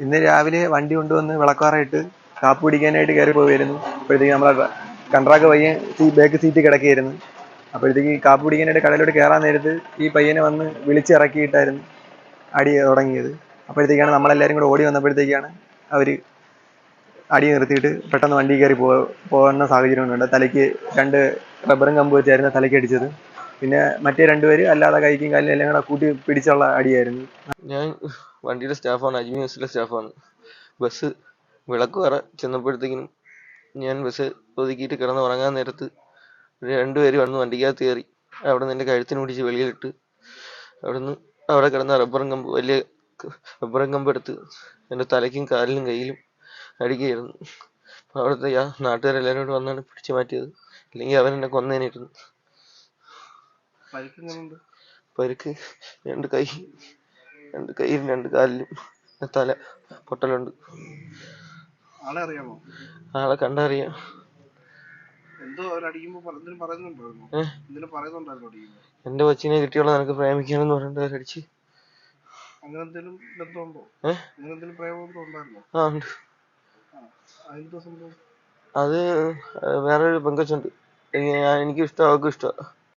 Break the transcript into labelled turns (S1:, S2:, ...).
S1: ഇന്ന് രാവിലെ വണ്ടി കൊണ്ടുവന്ന് വിളക്കാറായിട്ട് കാപ്പി പിടിക്കാനായിട്ട് കയറി പോവുമായിരുന്നു. അപ്പോഴത്തേക്ക് നമ്മളെ കൺട്രാക്ക് പയ്യൻ ബാക്ക് സീറ്റിൽ കിടക്കുകയായിരുന്നു. അപ്പോഴത്തേക്ക് കാപ്പി പിടിക്കാനായിട്ട് കടയിലോട്ട് കയറാൻ നേരത്ത് ഈ പയ്യനെ വന്ന് വിളിച്ചിറക്കിയിട്ടായിരുന്നു അടി തുടങ്ങിയത്. അപ്പോഴത്തേക്കാണ് നമ്മളെല്ലാവരും കൂടെ ഓടി വന്നപ്പോഴത്തേക്കാണ് അവർ അടി നിർത്തിയിട്ട് പെട്ടെന്ന് വണ്ടി കയറി പോകുന്ന സാഹചര്യം ഉണ്ട്. തലയ്ക്ക് 2 റബ്ബറും കമ്പ് വെച്ചായിരുന്നു തലയ്ക്ക് അടിച്ചത്. പിന്നെ മറ്റേ 2 പേര് അല്ലാതെ കൈക്കും കാലിലും എല്ലാം കൂടെ കൂട്ടി പിടിച്ചുള്ള അടിയായിരുന്നു.
S2: ഞാൻ വണ്ടിയുടെ സ്റ്റാഫാണ്, അജ്മി ബസ്സിലെ സ്റ്റാഫാണ്. ബസ് വിളക്ക് വര ചെന്നപ്പോഴത്തേക്കിനും ഞാൻ ബസ് ഒതുക്കിയിട്ട് കിടന്ന് ഉറങ്ങാൻ നേരത്ത് 2 പേര് വന്ന് വണ്ടിക്കകത്ത് കയറി. അവിടെ നിന്ന് എൻ്റെ കഴുത്തിന് പിടിച്ച് വെളിയിലിട്ട് അവിടെ കിടന്ന വലിയ റബ്ബറും കമ്പ് എടുത്ത് എൻ്റെ തലയ്ക്കും കാലിലും കയ്യിലും അടിക്കുകയായിരുന്നു. അവിടുത്തെ നാട്ടുകാരെല്ലാവരും കൂടെ വന്നാണ് പിടിച്ചു മാറ്റിയത്. ഇല്ലെങ്കിൽ അവൻ എന്നെ കൊന്നേനിരുന്നു. പരിക്ക് 2 കൈയിലും 2 കാലിലും തല പൊട്ടലുണ്ട്. ആളെ കണ്ടറിയാം. എന്റെ കൊച്ചിനെ കിട്ടിയോളാം നിനക്ക് പ്രേമിക്കാനെന്ന് പറഞ്ഞിട്ട് അവരടിച്ച്. ആ ഉണ്ട്. അത് വേറൊരു പെങ്കൊച്ചുണ്ട്. എനിക്കും ഇഷ്ടം അവൾക്കും ഇഷ്ടമാണ്.